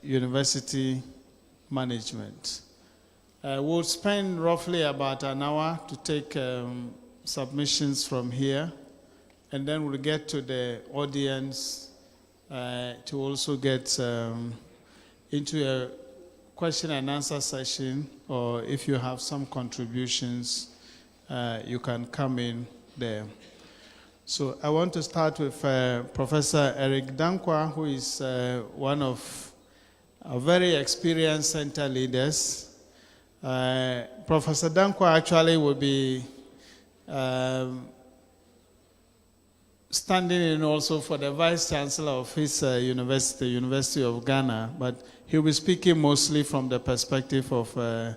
university management. We'll spend roughly about an hour to take submissions from here, and then we'll get to the audience to also get into a question and answer session, or if you have some contributions, you can come in there. So I want to start with Professor Eric Dankwa, who is one of our very experienced center leaders. Professor Dankwa actually will be standing in also for the Vice Chancellor of his university, University of Ghana, but he'll be speaking mostly from the perspective of a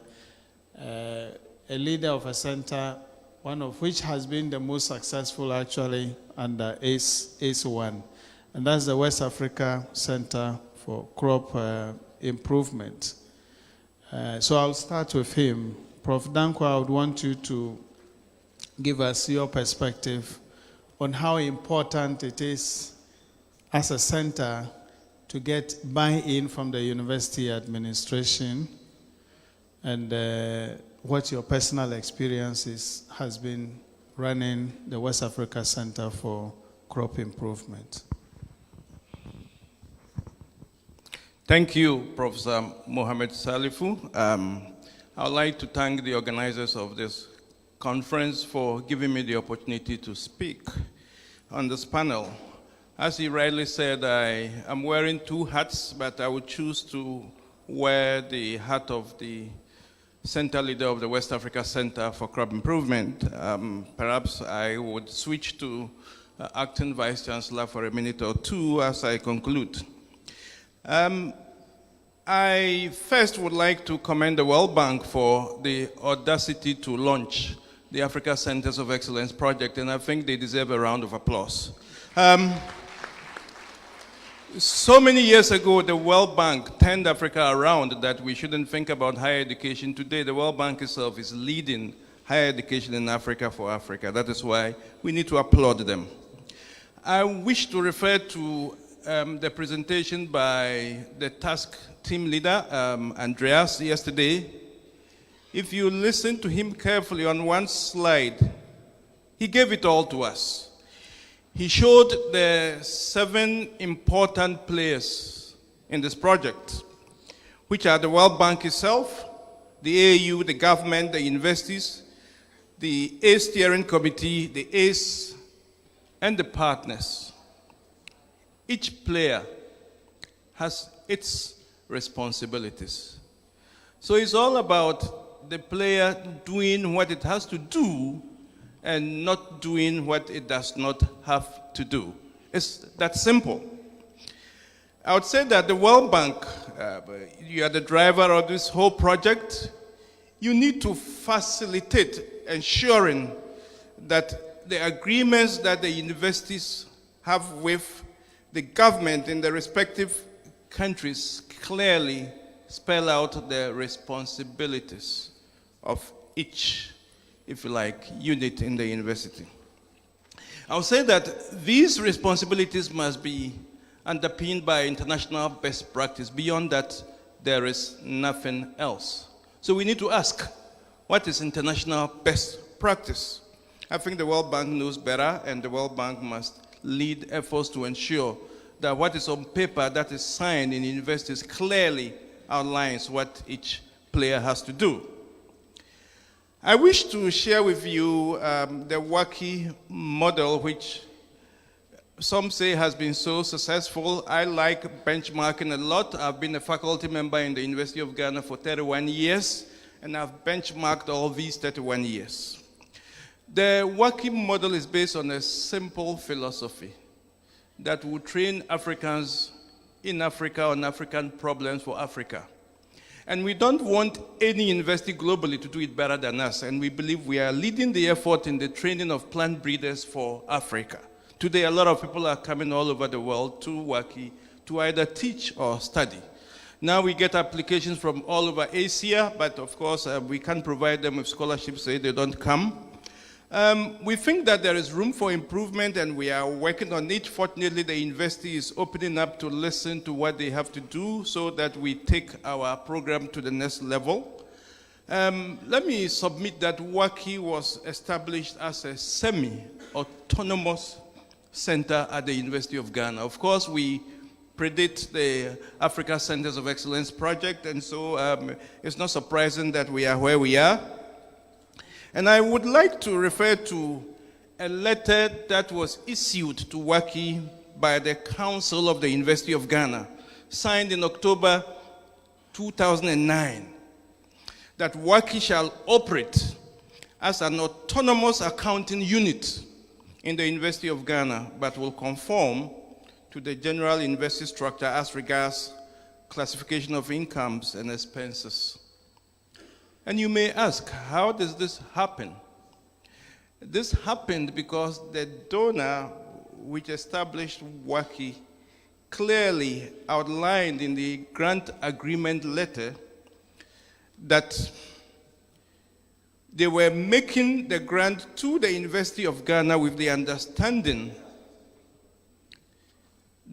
leader of a center, one of which has been the most successful actually under ACE1, and that's the West Africa Center for Crop Improvement. So I'll start with him. Prof. Dankwa, I would want you to give us your perspective on how important it is as a center to get buy-in from the university administration, and what your personal experiences has been running the West Africa Center for Crop Improvement. Thank you, Professor Mohamed Salifu. I would like to thank the organizers of this conference for giving me the opportunity to speak on this panel. As he rightly said, I am wearing two hats, but I would choose to wear the hat of the center leader of the West Africa Center for Crop Improvement. Perhaps I would switch to acting Vice Chancellor for a minute or two as I conclude. I first would like to commend the World Bank for the audacity to launch the Africa Centers of Excellence project, and I think they deserve a round of applause. So many years ago, the World Bank turned Africa around that we shouldn't think about higher education. Today, the World Bank itself is leading higher education in Africa for Africa. That is why we need to applaud them. I wish to refer to the presentation by the task team leader, Andreas, yesterday. If you listen to him carefully on one slide, he gave it all to us. He showed the 7 important players in this project, which are the World Bank itself, the AU, the government, the universities, the ACE Steering Committee, the ACE, and the partners. Each player has its responsibilities. So it's all about the player doing what it has to do and not doing what it does not have to do. It's that simple. I would say that the World Bank, you are the driver of this whole project. You need to facilitate ensuring that the agreements that the universities have with the government in the respective countries clearly spell out the responsibilities of each, if you like, unit in the university. I would say that these responsibilities must be underpinned by international best practice. Beyond that, there is nothing else. So we need to ask, what is international best practice? I think the World Bank knows better, and the World Bank must lead efforts to ensure that what is on paper that is signed in universities clearly outlines what each player has to do. I wish to share with you the WACI model, which some say has been so successful. I like benchmarking a lot. I've been a faculty member in the University of Ghana for 31 years, and I've benchmarked all these 31 years. The WACI model is based on a simple philosophy that will train Africans in Africa on African problems for Africa. And we don't want any university globally to do it better than us, and we believe we are leading the effort in the training of plant breeders for Africa. Today, a lot of people are coming all over the world to WACI to either teach or study. Now we get applications from all over Asia, but of course we can't provide them with scholarships so they don't come. We think that there is room for improvement and we are working on it. Fortunately, the university is opening up to listen to what they have to do so that we take our program to the next level. Let me submit that WACI was established as a semi-autonomous center at the University of Ghana. Of course, we predate the Africa Centers of Excellence project, and so it's not surprising that we are where we are. And I would like to refer to a letter that was issued to WACI by the Council of the University of Ghana, signed in October 2009, that WACI shall operate as an autonomous accounting unit in the University of Ghana, but will conform to the general university structure as regards classification of incomes and expenses. And you may ask, how does this happen? This happened because the donor which established WACI clearly outlined in the grant agreement letter that they were making the grant to the University of Ghana with the understanding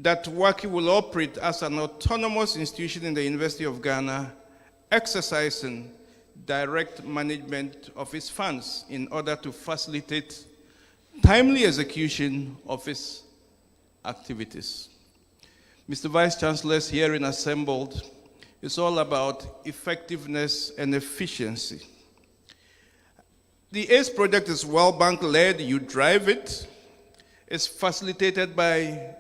that WACI will operate as an autonomous institution in the University of Ghana, exercising direct management of its funds in order to facilitate timely execution of its activities. Mr. Vice Chancellor's hearing assembled is all about effectiveness and efficiency. The ACE project is World Bank led, you drive it. It's facilitated by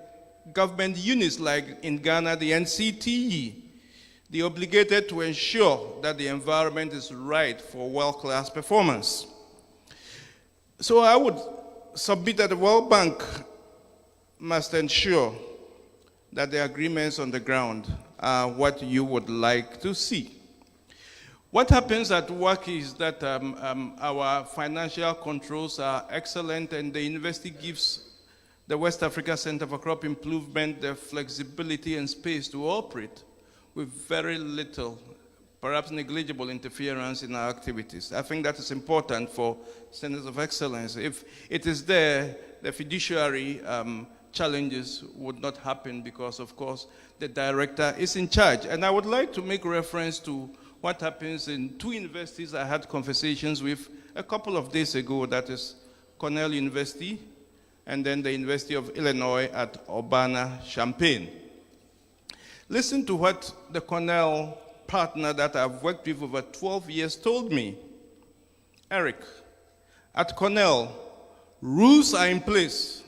government units like in Ghana, the NCTE. They're obligated to ensure that the environment is right for world-class performance. So I would submit that the World Bank must ensure that the agreements on the ground are what you would like to see. What happens at WACI is that our financial controls are excellent, and the university gives the West Africa Center for Crop Improvement the flexibility and space to operate with very little, perhaps negligible interference in our activities. I think that is important for centers of excellence. If it is there, the fiduciary challenges would not happen because, of course, the director is in charge. And I would like to make reference to what happens in two universities I had conversations with a couple of days ago, that is Cornell University and then the University of Illinois at Urbana-Champaign. Listen to what the Cornell partner that I've worked with over 12 years told me. Eric, at Cornell, rules are in place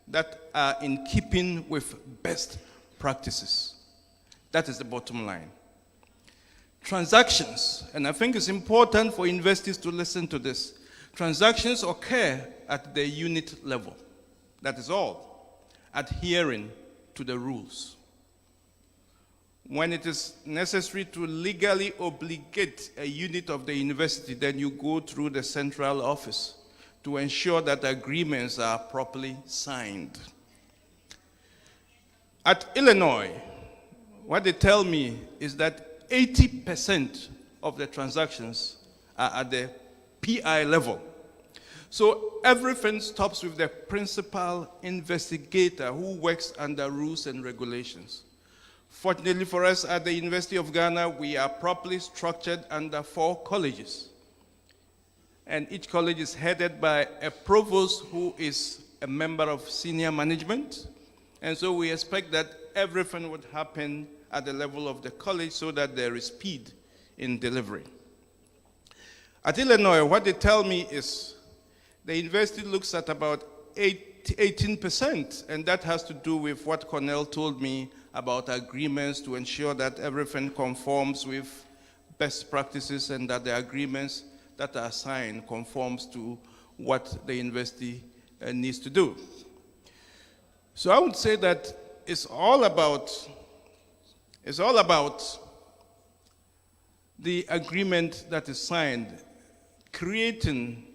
that are in keeping with best practices. That is the bottom line. Transactions, and I think it's important for investors to listen to this. Transactions occur at the unit level. That is all. Adhering to the rules. When it is necessary to legally obligate a unit of the university, then you go through the central office to ensure that agreements are properly signed. At Illinois, what they tell me is that 80% of the transactions are at the PI level. So everything stops with the principal investigator who works under rules and regulations. Fortunately for us at the University of Ghana, we are properly structured under 4 colleges. And each college is headed by a provost who is a member of senior management. And so we expect that everything would happen at the level of the college so that there is speed in delivery. At Illinois, what they tell me is the university looks at about 18%, and that has to do with what Cornell told me about agreements to ensure that everything conforms with best practices and that the agreements that are signed conforms to what the university needs to do. So I would say that it's all about the agreement that is signed, creating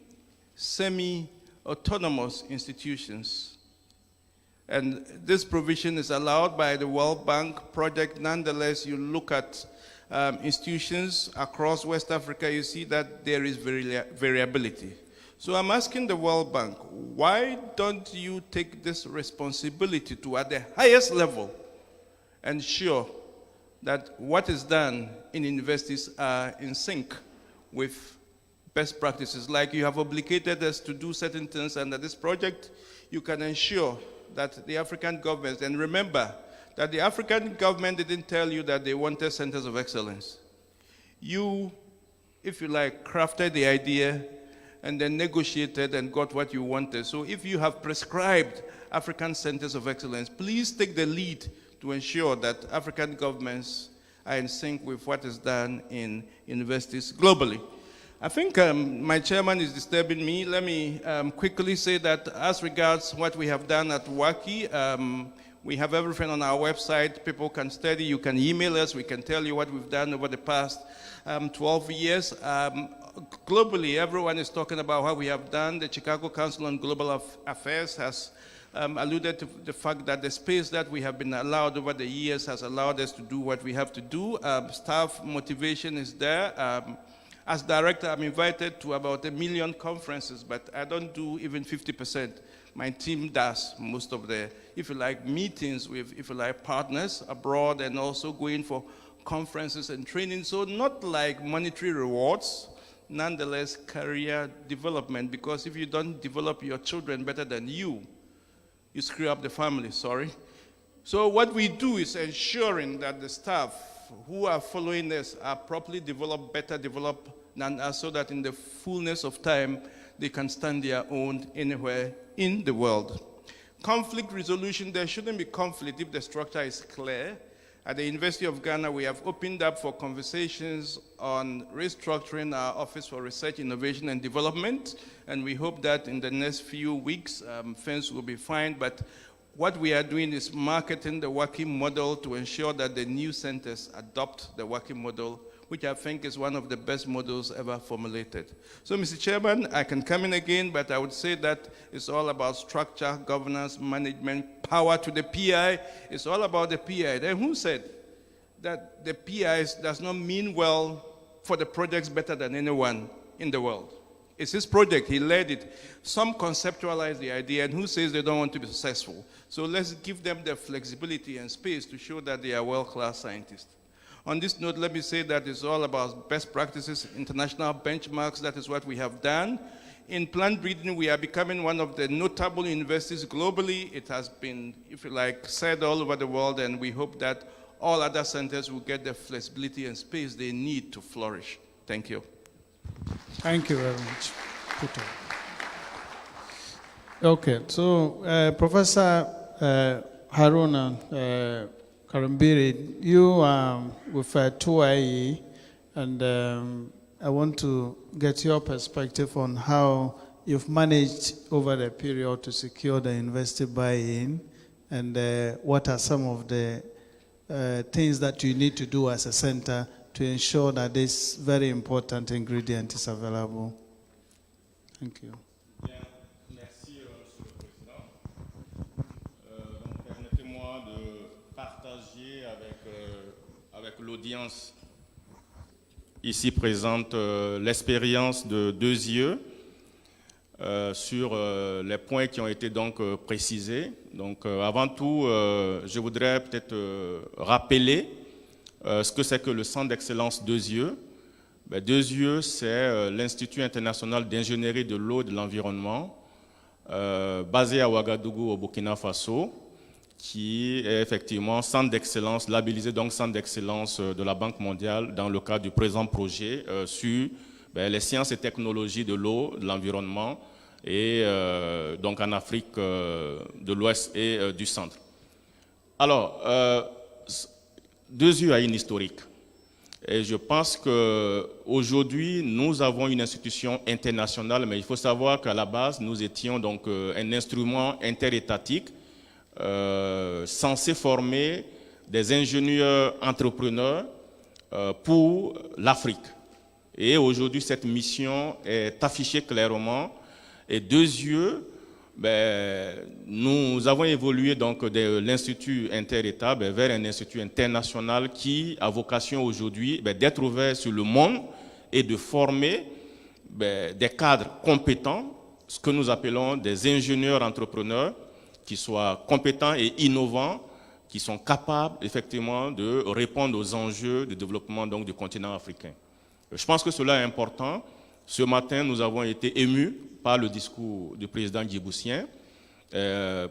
semi-autonomous institutions. And this provision is allowed by the World Bank project. Nonetheless, you look at institutions across West Africa, you see that there is variability. So I'm asking the World Bank, why don't you take this responsibility to, at the highest level, ensure that what is done in universities are in sync with best practices? Like you have obligated us to do certain things under this project, you can ensure that the African governments, and remember that the African government didn't tell you that they wanted centers of excellence. You, if you like, crafted the idea and then negotiated and got what you wanted. So if you have prescribed African centers of excellence, please take the lead to ensure that African governments are in sync with what is done in universities globally. I think my chairman is disturbing me. Let me quickly say that as regards what we have done at WACI, we have everything on our website. People can study. You can email us. We can tell you what we've done over the past 12 years. Globally, everyone is talking about what we have done. The Chicago Council on Global Affairs has alluded to the fact that the space that we have been allowed over the years has allowed us to do what we have to do. Staff motivation is there. As director, I'm invited to about 1 million conferences, but I don't do even 50%. My team does most of the, if you like, meetings with, if you like, partners abroad, and also going for conferences and training. So not like monetary rewards, nonetheless career development, because if you don't develop your children better than you screw up the family, sorry. So what we do is ensuring that the staff who are following us are properly developed, better developed than us, so that in the fullness of time, they can stand their own anywhere in the world. Conflict resolution, there shouldn't be conflict if the structure is clear. At the University of Ghana, we have opened up for conversations on restructuring our Office for Research, Innovation, and Development, and we hope that in the next few weeks, things will be fine. But what we are doing is marketing the working model to ensure that the new centers adopt the working model, which I think is one of the best models ever formulated. So, Mr. Chairman, I can come in again, but I would say that it's all about structure, governance, management, power to the PI. It's all about the PI. Then who said that the PIs does not mean well for the projects better than anyone in the world? It's his project, he led it. Some conceptualize the idea, and who says they don't want to be successful? So let's give them the flexibility and space to show that they are world-class scientists. On this note, let me say that it's all about best practices, international benchmarks. That is what we have done. In plant breeding, we are becoming one of the notable universities globally. It has been, if you like, said all over the world, and we hope that all other centers will get the flexibility and space they need to flourish. Thank you. Thank you very much, Peter. Okay, so Professor Haruna Karambiri, you with 2IE, and I want to get your perspective on how you've managed over the period to secure the university buy-in, and what are some of the things that you need to do as a center to ensure that this very important ingredient is available. Thank you. Bien, merci, Monsieur le Président. Permettez-moi de partager avec l'audience ici présente l'expérience de 2IE sur les points qui ont été donc précisés. Donc, avant tout, je voudrais peut-être rappeler ce que c'est que le Centre d'excellence 2IE. 2IE, c'est l'Institut international d'ingénierie de l'eau et de l'environnement, basé à Ouagadougou, au Burkina Faso, qui est effectivement centre d'excellence, labellisé donc centre d'excellence de la Banque mondiale dans le cadre du présent projet sur les sciences et technologies de l'eau, de l'environnement, et donc en Afrique de l'Ouest et du Centre. Alors, 2IE a une historique. Et je pense qu'aujourd'hui, nous avons une institution internationale, mais il faut savoir qu'à la base, nous étions donc un instrument interétatique censé former des ingénieurs entrepreneurs pour l'Afrique. Et aujourd'hui, cette mission est affichée clairement. Et 2IE, nous avons évolué donc de l'Institut inter-État vers un institut international qui a vocation aujourd'hui d'être ouvert sur le monde et de former des cadres compétents, ce que nous appelons des ingénieurs entrepreneurs, qui soient compétents et innovants, qui sont capables effectivement de répondre aux enjeux de développement donc, du continent africain. Je pense que cela est important. Ce matin, nous avons été émus par le discours du président djiboutien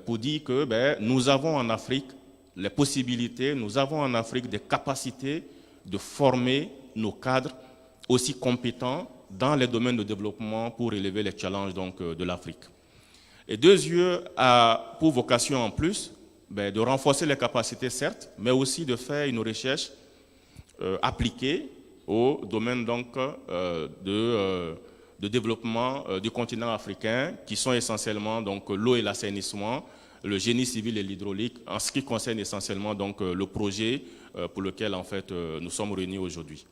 pour dire que nous avons en Afrique les possibilités, nous avons en Afrique des capacités de former nos cadres aussi compétents dans les domaines de développement pour relever les challenges donc, de l'Afrique. Et 2 a pour vocation en plus de renforcer les capacités, certes, mais aussi de faire une recherche appliquée au domaine donc, de développement du continent africain, qui sont essentiellement donc, l'eau et l'assainissement, le génie civil et l'hydraulique, en ce qui concerne essentiellement donc, le projet pour lequel en fait, nous sommes réunis aujourd'hui.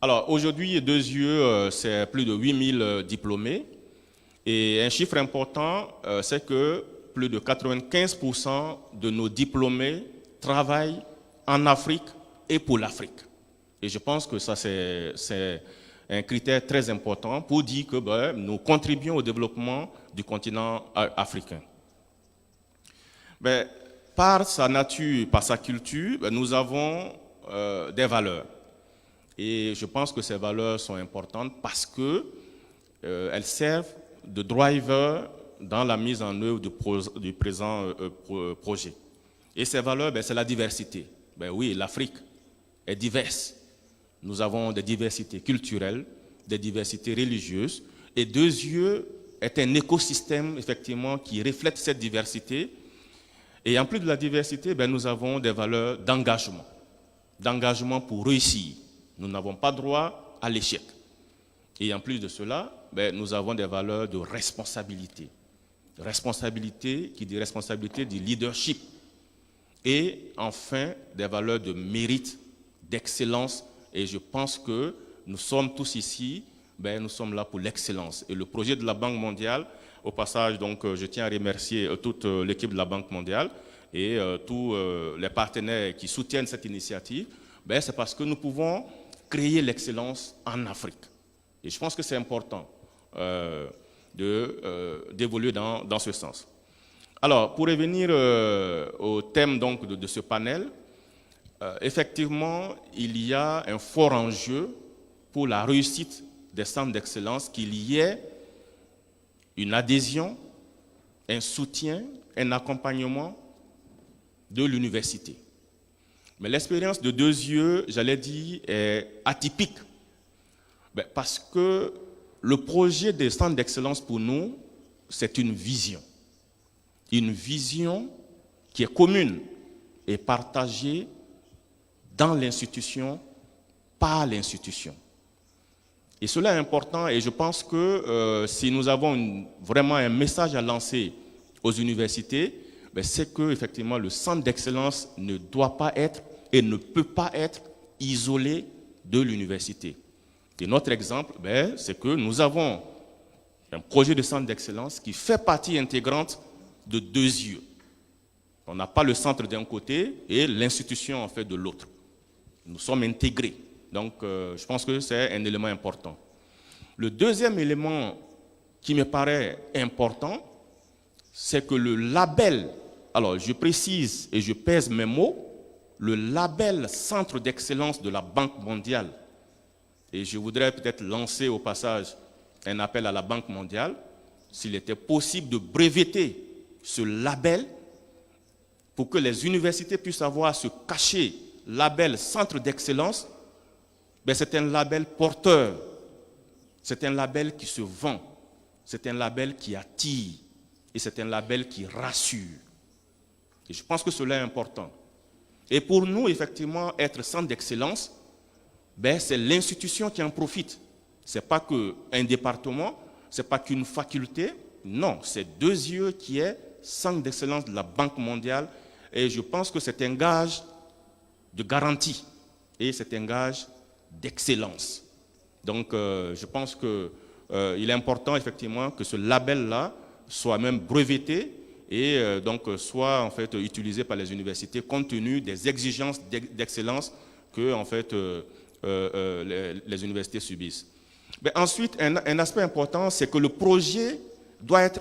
Alors aujourd'hui, 2 c'est plus de 8000 diplômés, et un chiffre important, c'est que plus de 95% de nos diplômés travaillent en Afrique et pour l'Afrique. Et je pense que ça, c'est un critère très important pour dire que nous contribuons au développement du continent africain. Par sa nature, par sa culture, nous avons des valeurs. Et je pense que ces valeurs sont importantes parce qu'elles servent de driver dans la mise en œuvre du présent projet. Et ces valeurs, c'est la diversité. Oui, l'Afrique est diverse. Nous avons des diversités culturelles, des diversités religieuses, et 2 est un écosystème, effectivement, qui reflète cette diversité. Et en plus de la diversité, nous avons des valeurs d'engagement pour réussir. Nous n'avons pas droit à l'échec. Et en plus de cela, nous avons des valeurs de responsabilité. Responsabilité, qui dit responsabilité du leadership. Et enfin, des valeurs de mérite, d'excellence. Et je pense que nous sommes tous ici, nous sommes là pour l'excellence. Et le projet de la Banque mondiale, au passage, donc, je tiens à remercier toute l'équipe de la Banque mondiale et tous les partenaires qui soutiennent cette initiative. C'est parce que nous pouvons créer l'excellence en Afrique. Et je pense que c'est important d'évoluer dans ce sens. Alors, pour revenir au thème donc, de ce panel, effectivement, il y a un fort enjeu pour la réussite des centres d'excellence, qu'il y ait une adhésion, un soutien, un accompagnement de l'université. Mais l'expérience de 2 j'allais dire, est atypique. Parce que le projet des centres d'excellence pour nous, c'est une vision. Une vision qui est commune et partagée dans l'institution, par l'institution. Et cela est important et je pense que si nous avons vraiment un message à lancer aux universités, c'est que effectivement le centre d'excellence ne doit pas être et ne peut pas être isolé de l'université. Et notre exemple, c'est que nous avons un projet de centre d'excellence qui fait partie intégrante de 2 On n'a pas le centre d'un côté et l'institution en fait de l'autre. Nous sommes intégrés. Donc, je pense que c'est un élément important. Le deuxième élément qui me paraît important, c'est que le label, alors je précise et je pèse mes mots, le label Centre d'excellence de la Banque mondiale, et je voudrais peut-être lancer au passage un appel à la Banque mondiale, s'il était possible de breveter ce label pour que les universités puissent avoir ce cachet label Centre d'excellence, c'est un label porteur, c'est un label qui se vend, c'est un label qui attire et c'est un label qui rassure. Et je pense que cela est important. Et pour nous, effectivement, être centre d'excellence, c'est l'institution qui en profite. Ce n'est pas qu'un département, ce n'est pas qu'une faculté, non, c'est 2 qui est centre d'excellence de la Banque mondiale et je pense que c'est un gage de garantie et c'est un gage d'excellence. Donc, je pense qu'il est important, effectivement, que ce label-là soit même breveté et donc soit en fait utilisé par les universités compte tenu des exigences d'excellence que en fait les universités subissent. Mais ensuite, un aspect important, c'est que le projet doit être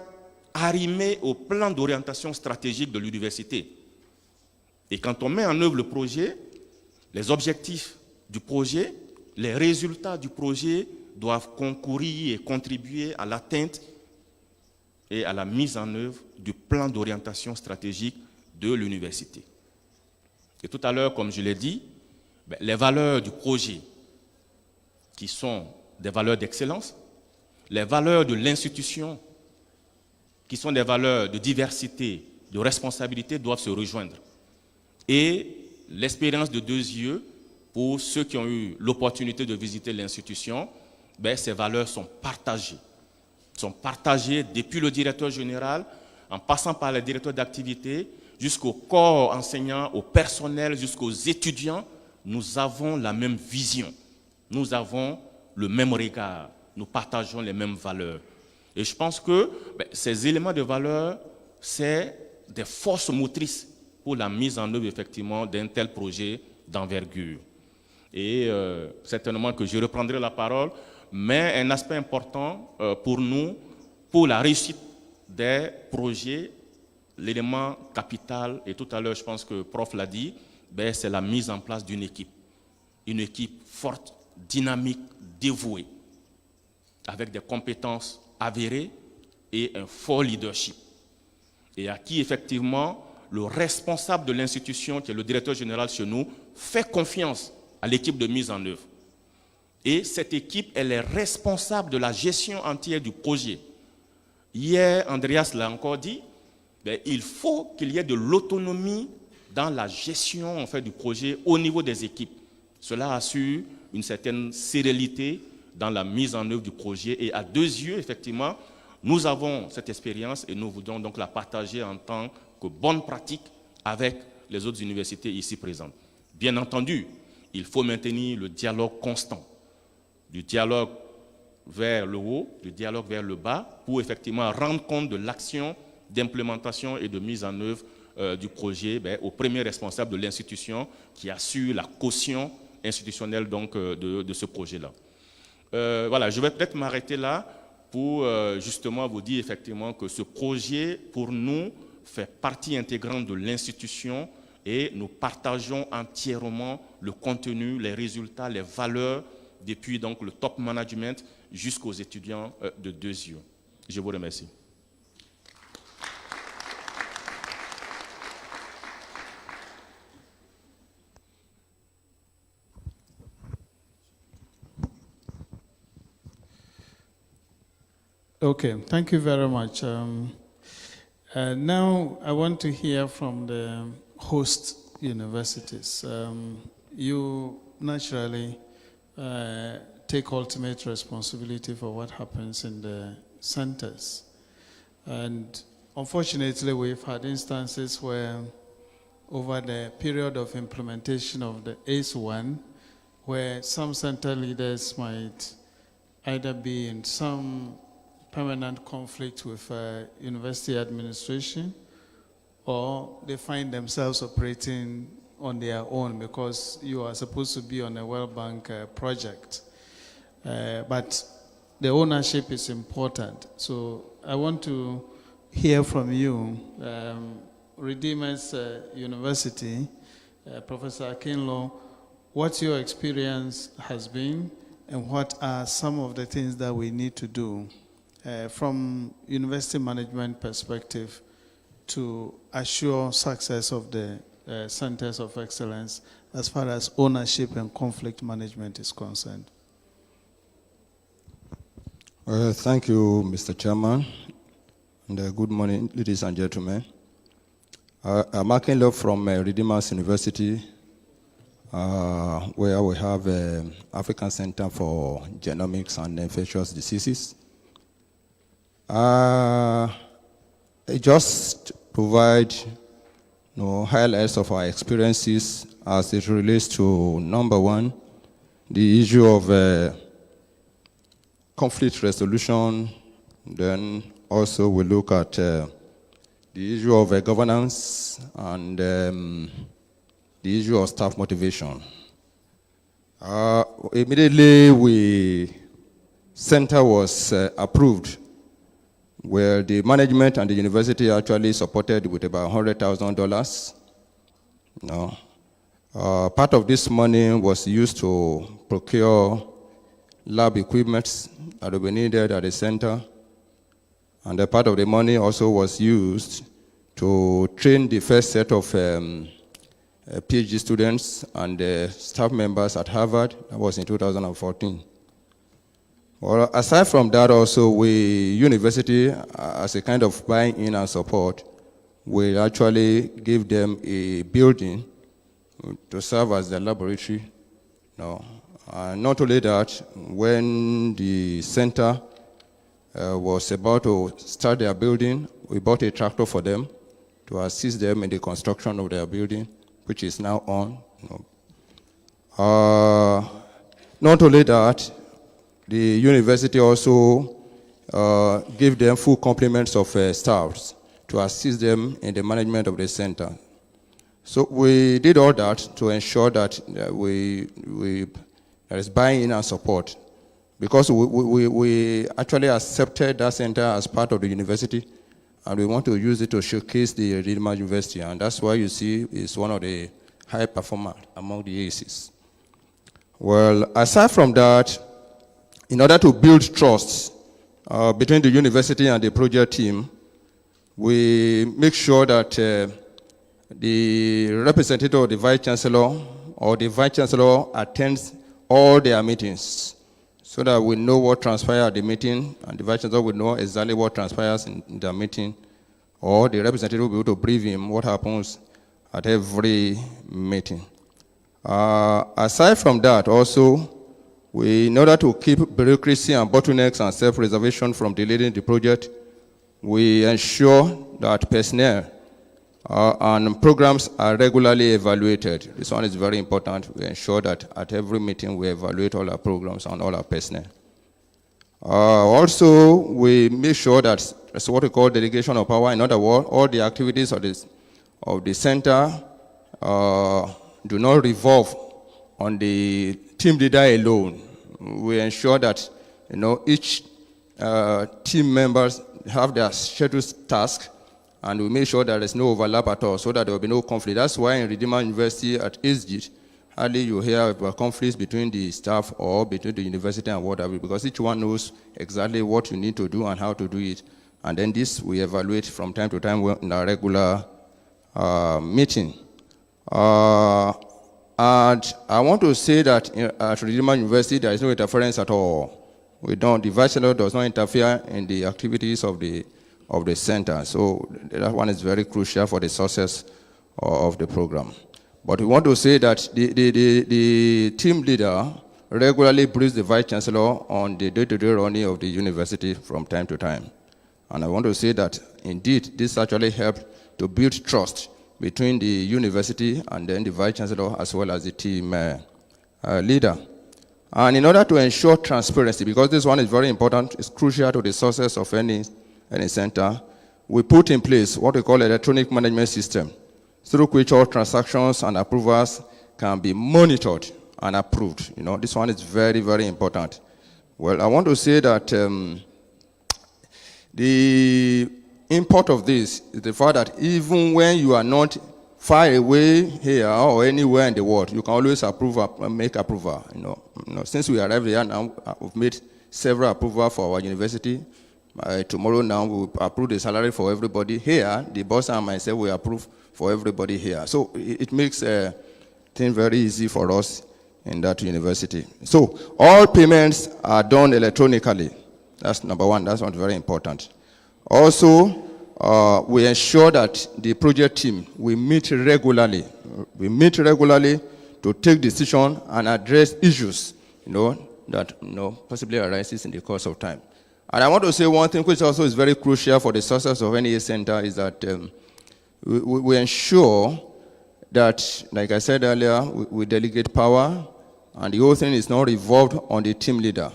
arrimé au plan d'orientation stratégique de l'université. Et quand on met en œuvre le projet, les objectifs du projet, les résultats du projet doivent concourir et contribuer à l'atteinte et à la mise en œuvre du plan d'orientation stratégique de l'université. Et tout à l'heure, comme je l'ai dit, les valeurs du projet, qui sont des valeurs d'excellence, les valeurs de l'institution, qui sont des valeurs de diversité, de responsabilité, doivent se rejoindre. Et l'expérience de 2 yeux, pour ceux qui ont eu l'opportunité de visiter l'institution, ces valeurs sont partagées. Sont partagées depuis le directeur général, en passant par les directeurs d'activité, jusqu'au corps enseignant, au personnel, jusqu'aux étudiants. Nous avons la même vision. Nous avons le même regard. Nous partageons les mêmes valeurs. Et je pense que ces éléments de valeur, c'est des forces motrices pour la mise en œuvre effectivement d'un tel projet d'envergure. Et certainement que je reprendrai la parole, mais un aspect important pour nous, pour la réussite des projets, l'élément capital, et tout à l'heure je pense que le prof l'a dit, c'est la mise en place d'une équipe. Une équipe forte, dynamique, dévouée, avec des compétences avérées et un fort leadership. Et à qui effectivement le responsable de l'institution, qui est le directeur général chez nous, fait confiance à l'équipe de mise en œuvre. Et cette équipe, elle est responsable de la gestion entière du projet. Hier, Andreas l'a encore dit, il faut qu'il y ait de l'autonomie dans la gestion en fait, du projet au niveau des équipes. Cela assure une certaine sérénité dans la mise en œuvre du projet. Et à 2 yeux, effectivement, nous avons cette expérience et nous voulons donc la partager en tant que bonne pratique avec les autres universités ici présentes. Bien entendu, il faut maintenir le dialogue constant, du dialogue vers le haut, du dialogue vers le bas, pour effectivement rendre compte de l'action d'implémentation et de mise en œuvre du projet au premier responsable de l'institution qui assure la caution institutionnelle donc, de ce projet-là. Voilà, je vais peut-être m'arrêter là pour justement vous dire effectivement que ce projet, pour nous, fait partie intégrante de l'institution et nous partageons entièrement le contenu, les résultats, les valeurs, depuis donc le top management jusqu'aux étudiants de 2 yeux. Je vous remercie. Okay, thank you very much. Now I want to hear from the host universities. You naturally take ultimate responsibility for what happens in the centers. And unfortunately, we've had instances where over the period of implementation of the ACE-1, where some center leaders might either be in some permanent conflict with university administration, or they find themselves operating on their own because you are supposed to be on a World Bank project. But the ownership is important. So I want to hear from you, Redeemers University, Professor Akinlo, what your experience has been and what are some of the things that we need to do from university management perspective to assure success of the centers of excellence as far as ownership and conflict management is concerned. Thank you, Mr. Chairman, and good morning, ladies and gentlemen. I'm Akinlo from Redeemers University, where we have African Center for Genomics and Infectious Diseases. I just provide highlights of our experiences as it relates to, number one, the issue of conflict resolution. Then also we look at the issue of governance and the issue of staff motivation. Immediately we center was approved, where the management and the university actually supported with about $100,000. No. Part of this money was used to procure lab equipment that will be needed at the center. And a part of the money also was used to train the first set of PhD students and staff members at Harvard. That was in 2014. Well, aside from that also, we, university, as a kind of buy-in and support, we actually give them a building to serve as the laboratory. No. Not only that, when the center was about to start their building, we bought a tractor for them to assist them in the construction of their building, which is now on. Not only that, the university also gave them full complements of staffs to assist them in the management of the center. So we did all that to ensure that there is buy-in and support, because we actually accepted that center as part of the university, and we want to use it to showcase the Redeemer University, and that's why you see it's one of the high performers among the ACs. Well, aside from that, in order to build trust between the university and the project team, we make sure that the representative of the Vice Chancellor or the Vice Chancellor attends all their meetings so that we know what transpires at the meeting, and the Vice Chancellor will know exactly what transpires in the meeting, or the representative will be able to brief him what happens at every meeting. Aside from that, also, in order to keep bureaucracy and bottlenecks and self-reservation from delaying the project, we ensure that personnel and programs are regularly evaluated. This one is very important. We ensure that at every meeting we evaluate all our programs and all our personnel. Also, we make sure that that's what we call delegation of power. In other words, all the activities of the center do not revolve on the team leader alone. We ensure that each team members have their scheduled task, and we make sure there is no overlap at all, so that there will be no conflict. That's why in Redeemer University at SG, hardly you hear about conflicts between the staff or between the university and whatever, because each one knows exactly what you need to do and how to do it. And then this we evaluate from time to time in our regular meeting. And I want to say that at Redeemer University, there is no interference at all. The Vice Chancellor does not interfere in the activities of the center. So that one is very crucial for the success of the program. But we want to say that the team leader regularly briefs the Vice Chancellor on the day-to-day running of the university from time to time. And I want to say that, indeed, this actually helped to build trust between the university and then the Vice Chancellor as well as the team leader. And in order to ensure transparency, because this one is very important, it's crucial to the success of any center, we put in place what we call electronic management system, through which all transactions and approvals can be monitored and approved. This one is very, very important. Well, I want to say that the import of this is the fact that even when you are not far away here or anywhere in the world, you can always make approval. Since we arrived here now, we've made several approvals for our university. Tomorrow now, we will approve the salary for everybody here. The boss and myself will approve for everybody here. So it makes things very easy for us in that university. So all payments are done electronically. That's number one. That's not very important. Also, we ensure that the project team, we meet regularly. We meet regularly to take decisions and address issues, that possibly arises in the course of time. And I want to say one thing which also is very crucial for the success of any center is that we ensure that, like I said earlier, we delegate power, and the whole thing is not revolved on the team leader.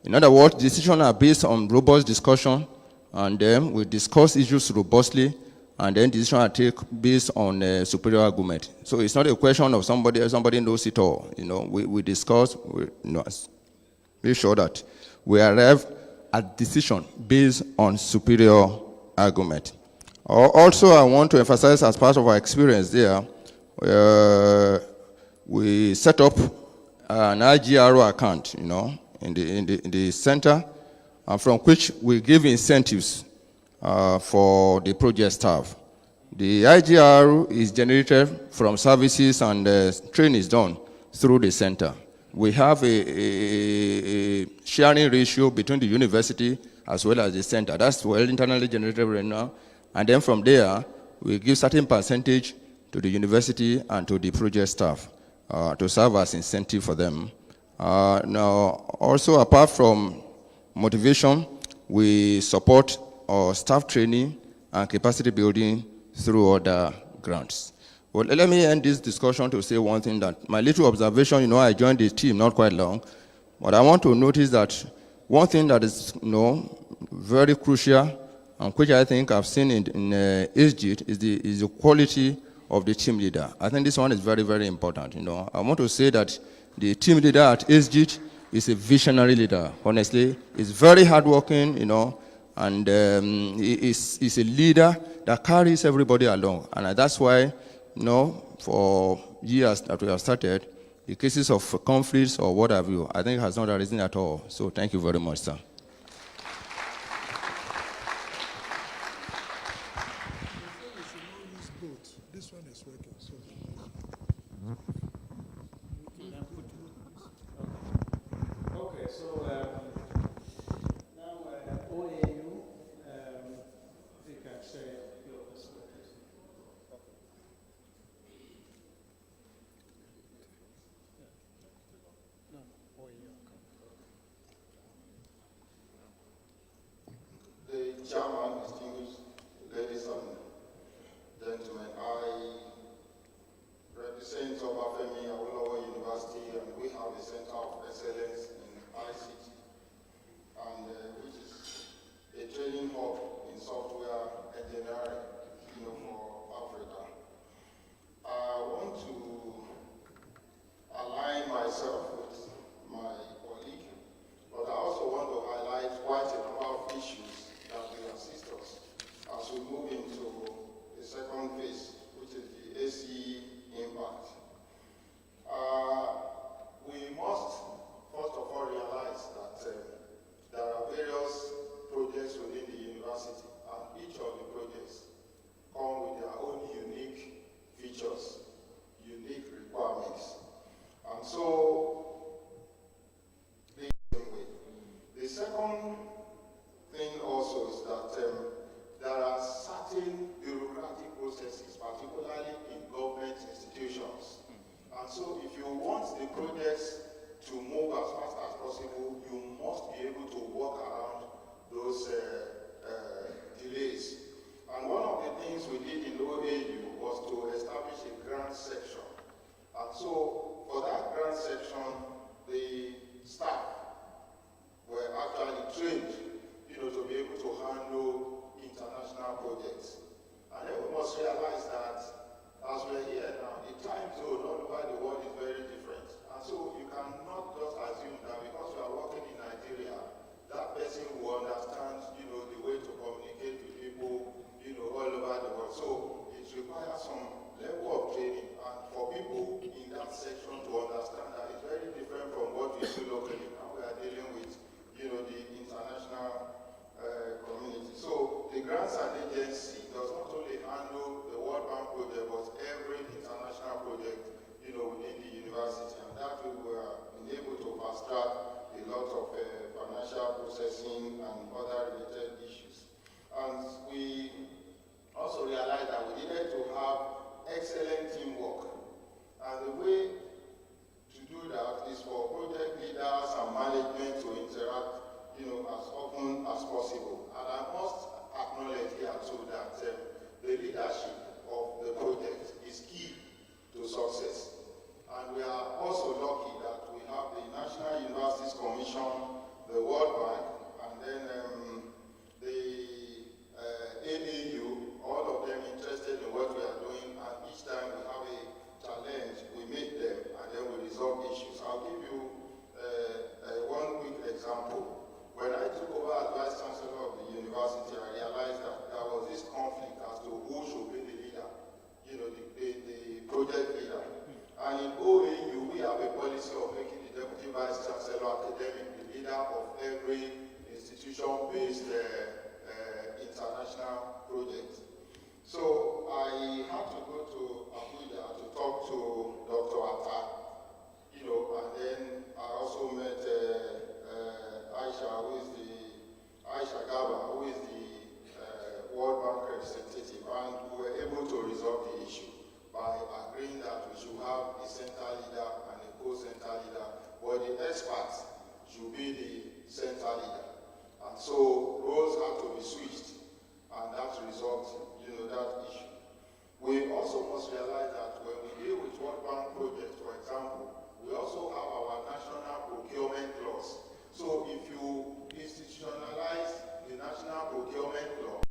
In other words, decisions are based on robust discussion, and then we discuss issues robustly, and then decisions are taken based on superior argument. So it's not a question of somebody knows it all. We discuss, make sure that we arrive at decision based on superior argument. Also, I want to emphasize as part of our experience there, we set up an IGRO account, in the center, from which we give incentives for the project staff. The IGR is generated from services and training is done through the center. We have a sharing ratio between the university as well as the center. That's well internally generated right now. And then from there, we give certain percentage to the university and to the project staff to serve as incentive for them. Now, also apart from motivation, we support our staff training and capacity building through other grants. Well, let me end this discussion to say one thing, that my little observation, I joined the team not quite long, but I want to notice that one thing that is, very crucial, and which I think I've seen in SGIT is the quality of the team leader. I think this one is very, very important. I want to say that the team leader at SGIT is a visionary leader. Honestly, he's very hardworking, and he's a leader that carries everybody along. And that's why, for years that we have started, the cases of conflicts or what have you, I think has not arisen at all. So thank you very much, sir. This one is working. So. Okay, so now OAU, you can say your perspective. The chairman, distinguished ladies and gentlemen, I represent Obafemi Awolowo University, and we have a Center of Excellence in ICT, and which is a training hub in software engineering, for Africa. I want to align myself with my colleague, but I also want to highlight quite a number of issues that will assist us as we move into the second phase, which is the ACE impact. We must, first of all, realize that there are various projects within the university, and each of the projects come with their own unique features, unique requirements. And so, the second thing also is that there are certain bureaucratic processes, particularly in government institutions. And so if you want the projects to move as fast as possible, you must be able to work around those delays. And one of the things we did in OAU was to establish a grant section. And so for that grant section, the staff were actually trained, to be able to handle international projects. And then we must realize that as we're here now, the time zone all over the world is very different. And so you cannot just assume that because you are working in Nigeria, that person will understand, the way to communicate with people, all over the world. So it requires some level of training. And for people in that section to understand that it's very different from what we do locally. Now we are dealing with, the international community. So the grants and agency does not only handle the World Bank project, but every international project, within the university. And that way we are able to fast track a lot of financial processing and other related issues. And we also realized that we needed to have excellent teamwork. And the way to do that is for project leaders and management to interact, as often as possible. And I must acknowledge here too that the leadership of the project is key to success. And we are also lucky that we have the National Universities Commission, the World Bank, and then the AAU, all of them interested in what we are doing, and each time we have a challenge, we meet them academic, the leader of every institution-based international project. So I had to go to Abuja to talk to Dr. Atta, and then I also met Aisha Gaba, who is the World Bank representative, and we were able to resolve the issue by agreeing that we should have a center leader and a co-center leader, but the experts should be the center leader. And so roles had to be switched, and that resolved, that issue. We also must realize that when we deal with World Bank projects, for example, we also have our national procurement laws. So if you institutionalize the national procurement law,